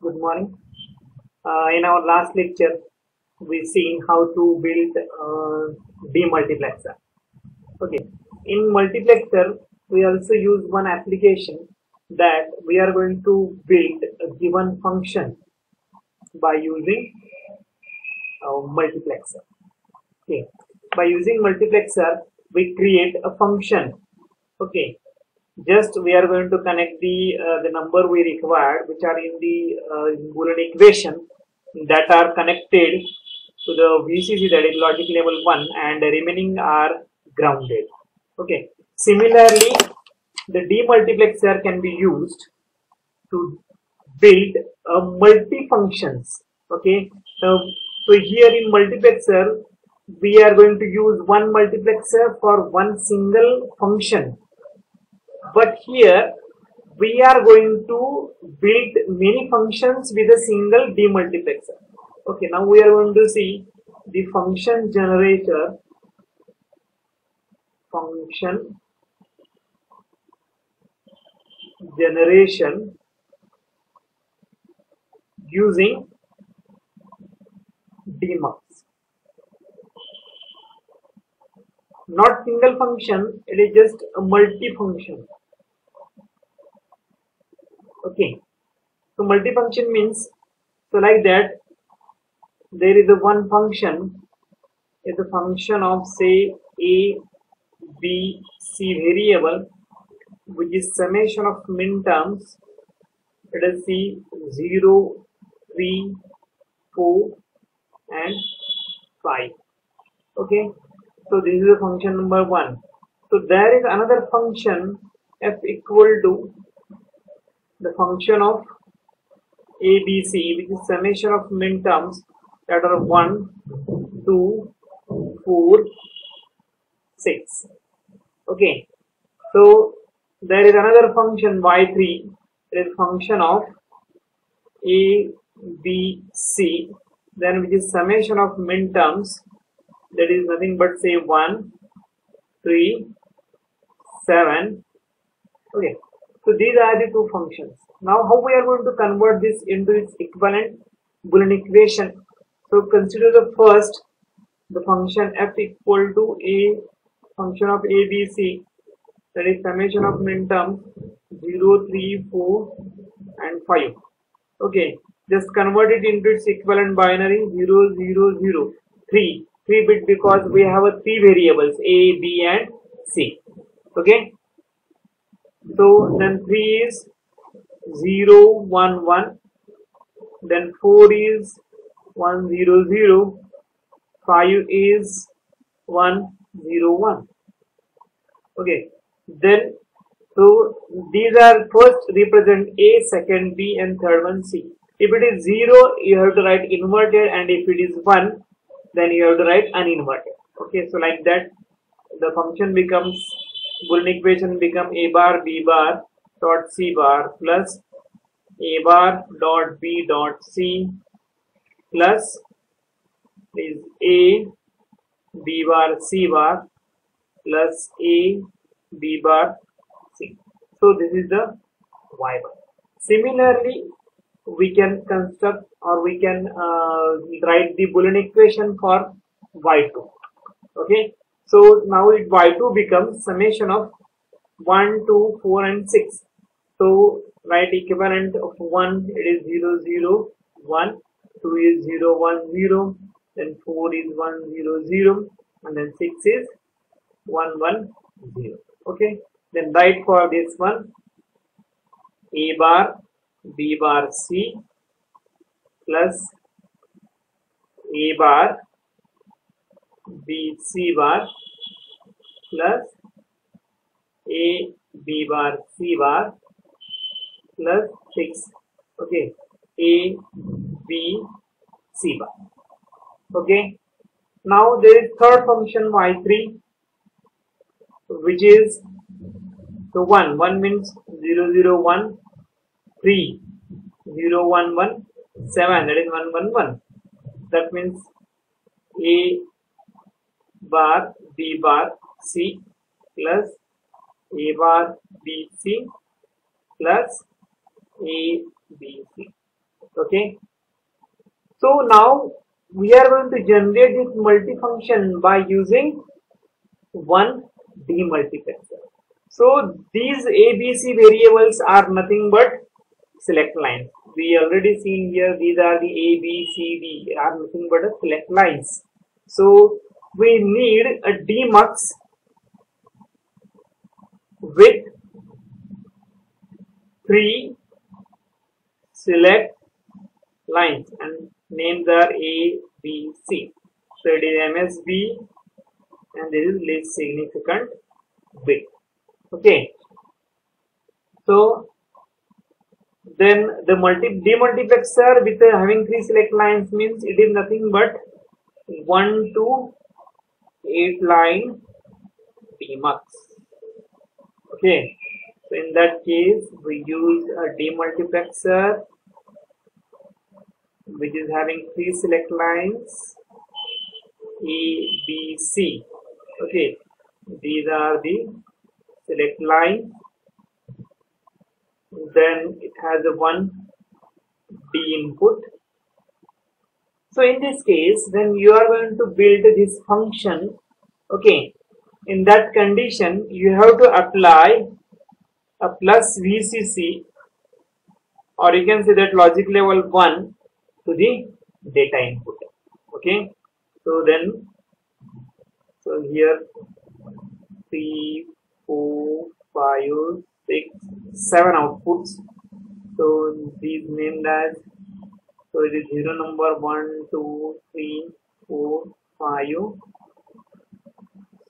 Good morning. In our last lecture, we seen how to build demultiplexer. Okay. In multiplexer, we also use one application that we are going to build a given function by using multiplexer. Okay. By using multiplexer, we create a function. Okay. Just we are going to connect the number we required, which are in the Boolean equation that are connected to the VCC, that is logic level 1, and the remaining are grounded. Okay. Similarly, the demultiplexer can be used to build multi-functions. Okay. So here in multiplexer, we are going to use one multiplexer for one single function. But here we are going to build many functions with a single demultiplexer. Okay, now we are going to see the function generator, function generation using demux. Not single function, it is just a multi-function. Okay, so multifunction means, so like that, there is a one function, is a function of say a, b, c variable, which is summation of min terms. Let us see 0, 3, 4 and 5. Okay, so this is the function number 1. So there is another function f equal to the function of ABC, which is summation of min terms that are 1, 2, 4, 6. Okay, so there is another function y3, it is function of A, B, C, then which is summation of min terms, that is nothing but say 1, 3, 7. Okay, so these are the two functions. Now how we are going to convert this into its equivalent Boolean equation? So consider the first, the function f equal to a function of ABC, that is summation of min terms 0, 3, 4 and 5. Okay, just convert it into its equivalent binary 0, 0, 0, 3 bit, because we have a 3 variables a, b and c. Okay, so then 3 is 0, 1, 1, then 4 is 1, 0, 0, 5 is 1, 0, 1. Okay, then so these are first represent A, second B and third one C. If it is 0, you have to write inverted, and if it is 1, then you have to write uninverted. Okay, so like that the function becomes, Boolean equation become a bar b bar dot c bar plus a bar dot b dot c plus is a b bar c bar plus a b bar c. So this is the y bar. Similarly, we can construct, or we can write the Boolean equation for y2. Okay, so now it y2 becomes summation of 1, 2, 4 and 6. So write equivalent of 1, it is 0, 0, 1, 2 is 0, 1, 0, then 4 is 1, 0, 0, and then 6 is 1, 1, 0. Okay, then write for this one a bar b bar c plus a bar b c bar plus a b bar c bar plus 6. Okay, a b c bar. Okay, now there is third function y3, which is so 1 means 0, 0, 1, 3, 0, 1, 1, 7, that is 1, 1, 1. That means a bar b bar c plus a bar b c plus a b c. Okay. So now we are going to generate this multifunction by using one demultiplexer. So these ABC variables are nothing but select lines. We already seen here these are the A, B, C, D are nothing but a select lines. So we need a demux with 3 select lines and names are A, B, C. So it is MSB and this is least significant bit. Okay. So then the demultiplexer with having 3 select lines means it is nothing but 1 to 8 line demux. Okay. So in that case we use a demultiplexer which is having 3 select lines A, B, C. Okay, these are the select lines. Then it has a one D input. So in this case, when you are going to build this function, okay, in that condition you have to apply a plus VCC, or you can say that logic level 1 to the data input. Okay, so then so here 3, 4, 5, 6, 7 outputs. So these named as, so it is 0 number 1, 2, 3, 4, 5,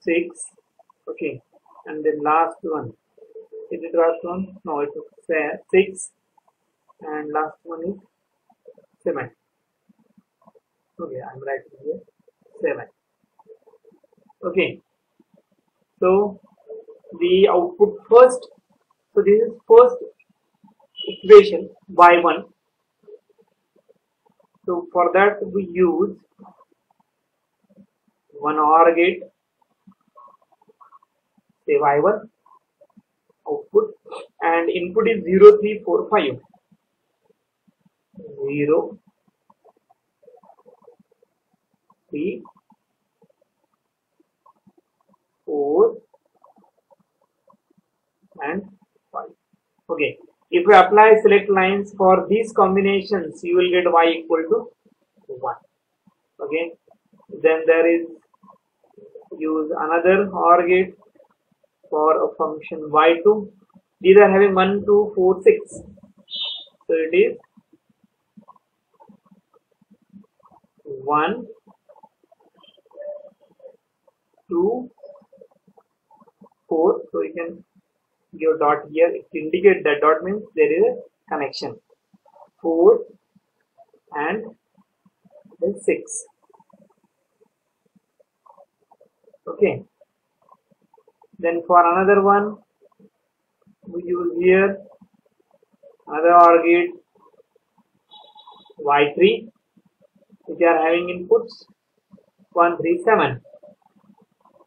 6. Okay, and the last one. Is it last one? No, it is 6, and last one is 7. Okay, I'm writing here 7. Okay, so the output first, so this is first equation y1. So for that we use one OR gate, say y1 output, and input is 0, 3, 4, 5. 0, 3, 4 and 5. Okay, if you apply select lines for these combinations, you will get y equal to 1. Okay, then there is use another OR gate for a function y2. These are having 1, 2, 4, 6. So it is 1, 2, 4. So you can give dot here to indicate that dot means there is a connection. 4 and then 6. Okay. Then for another one, we use here another OR gate y3, which are having inputs 1, 3, 7.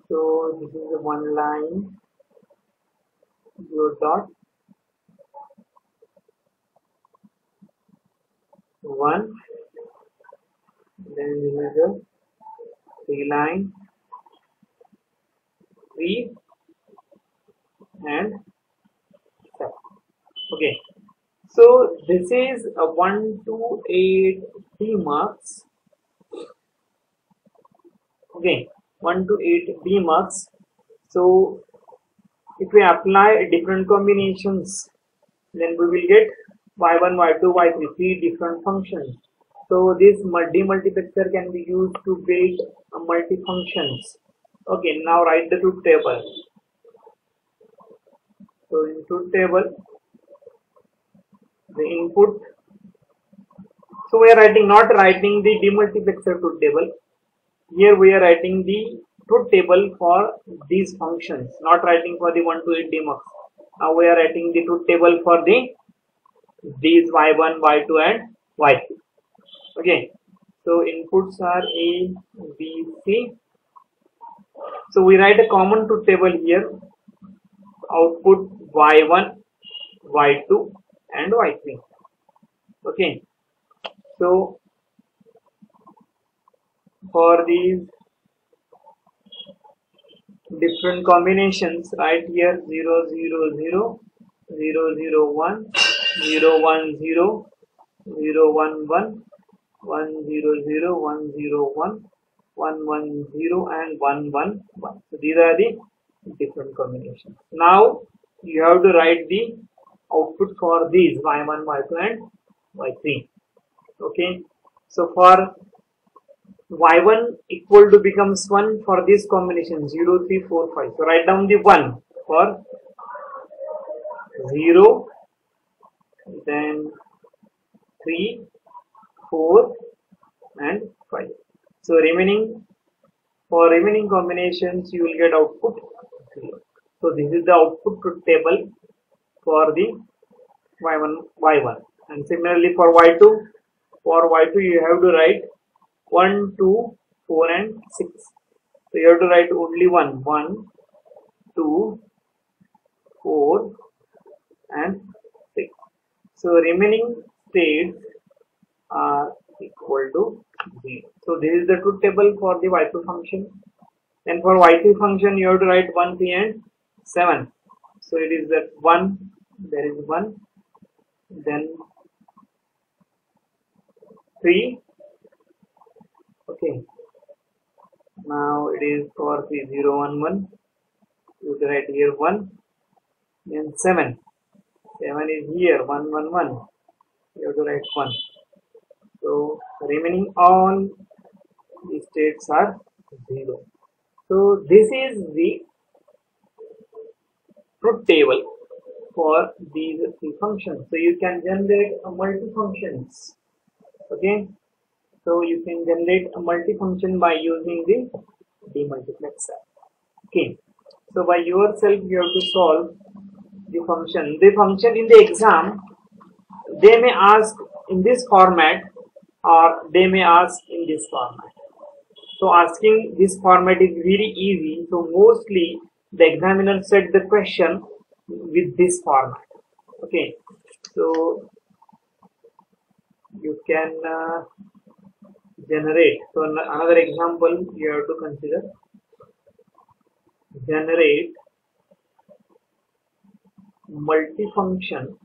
So this is a one line, 0 dot 1. Then this is a 3 line, 3 and 7. Okay, so this is a 1 to 8 demux. Okay, 1 to 8 demux. So if we apply different combinations, then we will get y1, y2, y3, 3 different functions. So this demultiplexer can be used to build multifunctions. Okay, now write the truth table. So in truth table, the input. So we are not writing the demultiplexer truth table. Here we are writing the truth table for these functions, not writing for the 1 to 8 demux. Now we are writing the truth table for these y1, y2 and y3. Okay, so inputs are A, B, C. So we write a common truth table here. Output y1, y2 and y3. Okay, So for these different combinations, right here 0 0 0 0 0 1 0 1 0 0 1 1 1 0 0 1 0 1 1 1 0 and 1 1 1. So these are the different combinations. Now you have to write the output for these y1, y2 and y3. Okay, so for y1 equal to becomes 1 for this combination 0 3 4 5. So write down the 1 for 0, then 3, 4 and 5. So for remaining combinations you will get output 0. So this is the output truth table for the y1 and similarly for y2 you have to write 1 2 4 and 6. So you have to write only 1 2 4 and 6. So remaining states are equal to 0. So this is the truth table for the y2 function. And for y3 function you have to write 1 3 and 7. So it is that 1, there is 1, then 3. Okay, now it is for 3 0 1 1. You have to write here 1, then 7 is here 1 1 1. You have to write 1. So remaining all the states are 0. So this is the truth table for these three functions. So you can generate a multi-functions. Okay, so you can generate a multi-function by using the demultiplexer. Okay, so by yourself you have to solve the function. The function in the exam they may ask in this format or they may ask in this format. So asking this format is very easy. So mostly the examiner set the question with this format. Okay, so you can generate. So another example you have to consider: generate multifunctions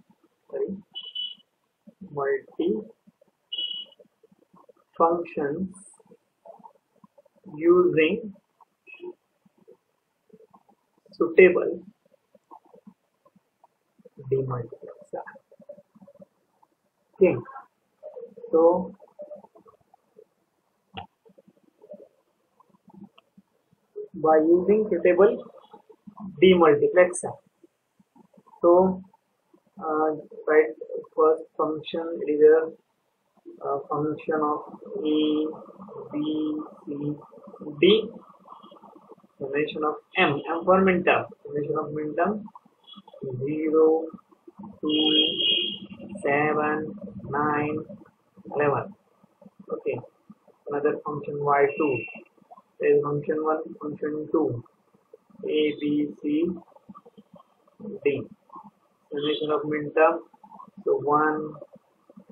using suitable demultiplexer. Okay, so by using suitable demultiplexer, so right, first function is a function of a, b, c, d, summation of m for minterm, summation of minterm 0 2 7 9 11. Okay, another function y2, there is function 1 function 2 a b c d, summation of minterm so 1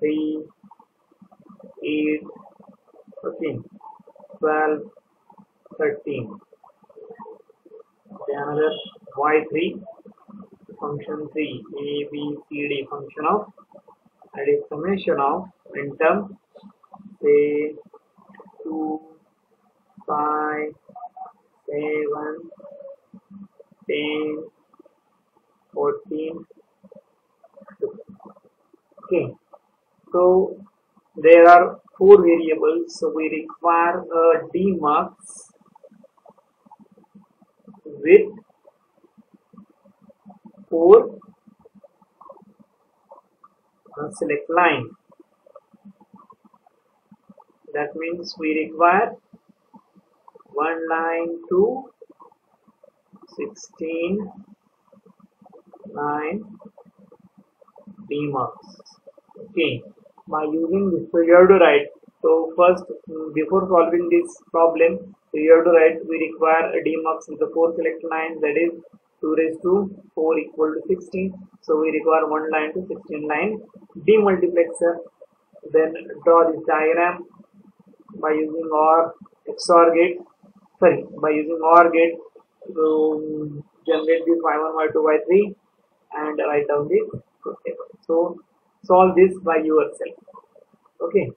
3 8 okay 12 13. Then another y3 function 3 a b c d, function of that is summation of minterm say 2 5 7 10 14 15. Okay, so there are 4 variables, so we require a demux with 4 select line. That means we require 1 line to 16 line demux. Okay, by using this, so you have to write. So first, before solving this problem, so you have to write we require a demux with the 4 select lines, that is 2 raised to 4 equal to 16. So we require 1 line to 16 line demultiplexer. then draw this diagram by using OR XOR gate. Sorry, by using OR gate to generate this y1, y2, y3 and write down this truth table. So solve this by yourself. Okay.